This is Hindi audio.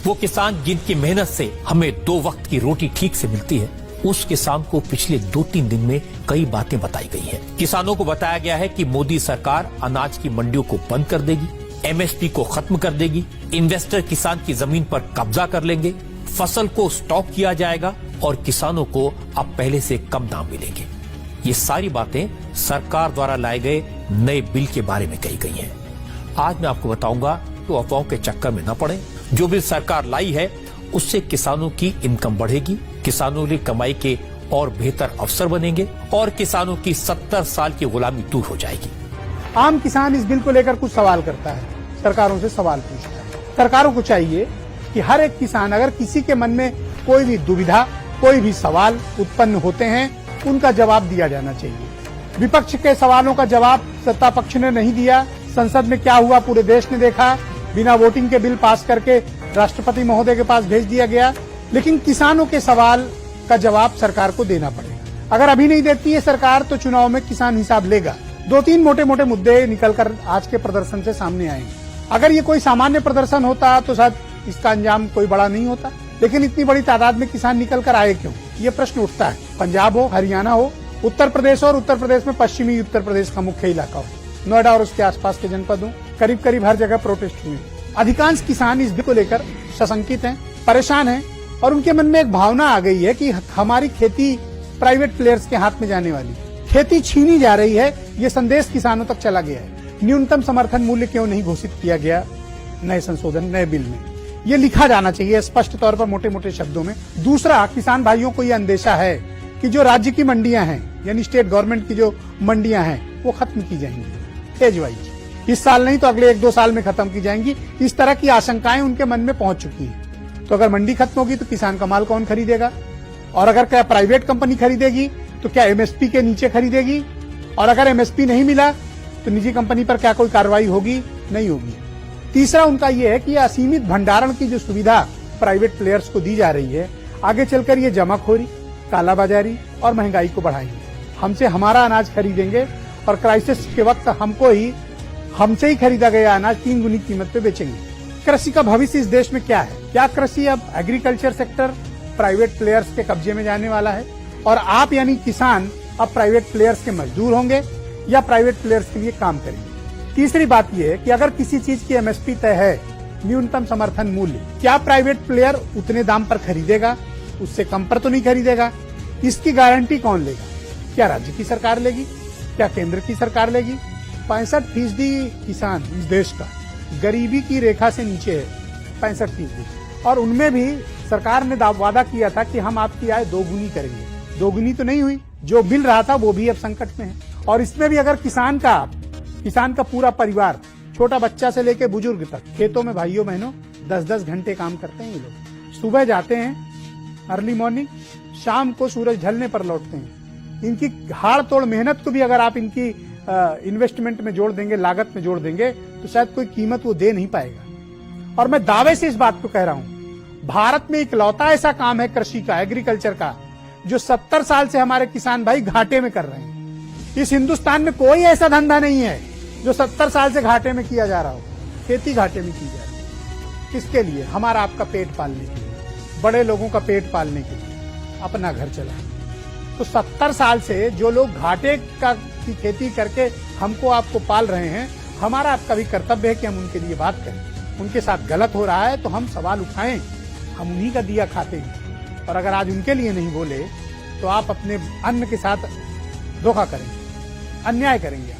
वो किसान जिनकी मेहनत से हमें 2 वक्त की रोटी ठीक से मिलती है, उस किसान को पिछले 2-3 दिन में कई बातें बताई गई हैं। किसानों को बताया गया है कि मोदी सरकार अनाज की मंडियों को बंद कर देगी, एमएसपी को खत्म कर देगी, इन्वेस्टर किसान की जमीन पर कब्जा कर लेंगे, फसल को स्टॉक किया जाएगा और किसानों को अब पहले से कम दाम मिलेंगे। ये सारी बातें सरकार द्वारा लाए गए नए बिल के बारे में कही गई हैं। आज मैं आपको बताऊंगा तो अफवाहों के चक्कर में न पड़े। जो बिल सरकार लाई है उससे किसानों की इनकम बढ़ेगी, किसानों की कमाई के और बेहतर अवसर बनेंगे और किसानों की 70 साल की गुलामी दूर हो जाएगी। आम किसान इस बिल को लेकर कुछ सवाल करता है, सरकारों से सवाल पूछता है। सरकारों को चाहिए कि हर एक किसान, अगर किसी के मन में कोई भी दुविधा, कोई भी सवाल उत्पन्न होते हैं, उनका जवाब दिया जाना चाहिए। विपक्ष के सवालों का जवाब सत्ता पक्ष ने नहीं दिया। संसद में क्या हुआ पूरे देश ने देखा। बिना वोटिंग के बिल पास करके राष्ट्रपति महोदय के पास भेज दिया गया। लेकिन किसानों के सवाल का जवाब सरकार को देना पड़ेगा। अगर अभी नहीं देती है सरकार तो चुनाव में किसान हिसाब लेगा। 2-3 मोटे मोटे मुद्दे निकलकर आज के प्रदर्शन से सामने आएंगे। अगर ये कोई सामान्य प्रदर्शन होता तो शायद इसका अंजाम कोई बड़ा नहीं होता, लेकिन इतनी बड़ी तादाद में किसान निकल कर आए क्यों, ये प्रश्न उठता है। पंजाब हो, हरियाणा हो, उत्तर प्रदेश हो, और उत्तर प्रदेश में पश्चिमी उत्तर प्रदेश का मुख्य इलाका हो, नोएडा और उसके आसपास के जनपद हो, करीब करीब हर जगह प्रोटेस्ट हुए। अधिकांश किसान इस बिल को लेकर सशंकित हैं, परेशान हैं और उनके मन में एक भावना आ गई है कि हमारी खेती प्राइवेट प्लेयर्स के हाथ में जाने वाली, खेती छीनी जा रही है। ये संदेश किसानों तक चला गया है। न्यूनतम समर्थन मूल्य क्यों नहीं घोषित किया गया नए संशोधन, नए बिल में? ये लिखा जाना चाहिए स्पष्ट तौर पर, मोटे मोटे शब्दों में। दूसरा, किसान भाइयों को ये अंदेशा है कि जो राज्य की मंडियां हैं, यानी स्टेट गवर्नमेंट की जो मंडियां हैं, वो खत्म की जाएंगी फेज वाइज। इस साल नहीं तो अगले 1-2 साल में खत्म की जाएंगी। इस तरह की आशंकाएं उनके मन में पहुंच चुकी हैं। तो अगर मंडी खत्म होगी तो किसान का माल कौन खरीदेगा? और अगर क्या प्राइवेट कंपनी खरीदेगी तो क्या एमएसपी के नीचे खरीदेगी? और अगर एमएसपी नहीं मिला तो निजी कंपनी पर क्या कोई कार्रवाई होगी? नहीं होगी। तीसरा उनका ये है कि असीमित भंडारण की जो सुविधा प्राइवेट प्लेयर्स को दी जा रही है, आगे चलकर ये जमाखोरी, कालाबाजारी और महंगाई को बढ़ाएंगे। हमसे हमारा अनाज खरीदेंगे और क्राइसिस के वक्त हमसे ही खरीदा गया अनाज 3 गुनी कीमत पे बेचेंगे। कृषि का भविष्य इस देश में क्या है? क्या कृषि अब एग्रीकल्चर सेक्टर प्राइवेट प्लेयर्स के कब्जे में जाने वाला है? और आप यानी किसान अब प्राइवेट प्लेयर्स के मजदूर होंगे या प्राइवेट प्लेयर्स के लिए काम करेंगे? तीसरी बात यह है कि अगर किसी चीज की एमएसपी तय है, न्यूनतम समर्थन मूल्य, क्या प्राइवेट प्लेयर उतने दाम पर खरीदेगा? उससे कम पर तो नहीं खरीदेगा। इसकी गारंटी कौन लेगा? क्या राज्य की सरकार लेगी? क्या केंद्र की सरकार लेगी? 65% किसान इस देश का गरीबी की रेखा से नीचे है, 65%। और उनमें भी सरकार ने वादा किया था कि हम आपकी आय 2 गुनी करेंगे। 2 गुनी तो नहीं हुई। जो मिल रहा था वो भी अब संकट में है। और इसमें भी अगर किसान का पूरा परिवार, छोटा बच्चा से लेकर बुजुर्ग तक, खेतों में भाइयों बहनों 10-10 घंटे काम करते हैं ये लोग। सुबह जाते हैं अर्ली मॉर्निंग, शाम को सूरज ढलने पर लौटते हैं। इनकी हाड़ तोड़ मेहनत को भी अगर आप इनकी इन्वेस्टमेंट में जोड़ देंगे, लागत में जोड़ देंगे, तो शायद कोई कीमत वो दे नहीं पाएगा। और मैं दावे से इस बात को कह रहा हूं, भारत में इकलौता ऐसा काम है कृषि का, एग्रीकल्चर का, जो 70 साल से हमारे किसान भाई घाटे में कर रहे हैं। इस हिंदुस्तान में कोई ऐसा धंधा नहीं है जो 70 साल से घाटे में किया जा रहा हो। खेती घाटे में की जा रही है। किसके लिए? हमारा आपका पेट पालने के लिए, बड़े लोगों का पेट पालने के लिए, अपना घर चलाने। तो 70 साल से जो लोग घाटे की खेती करके हमको आपको पाल रहे हैं, हमारा आपका भी कर्तव्य है कि हम उनके लिए बात करें। उनके साथ गलत हो रहा है तो हम सवाल उठाएं। हम उन्हीं का दिया खाते हैं। और अगर आज उनके लिए नहीं बोले तो आप अपने अन्न के साथ धोखा करेंगे, अन्याय करेंगे।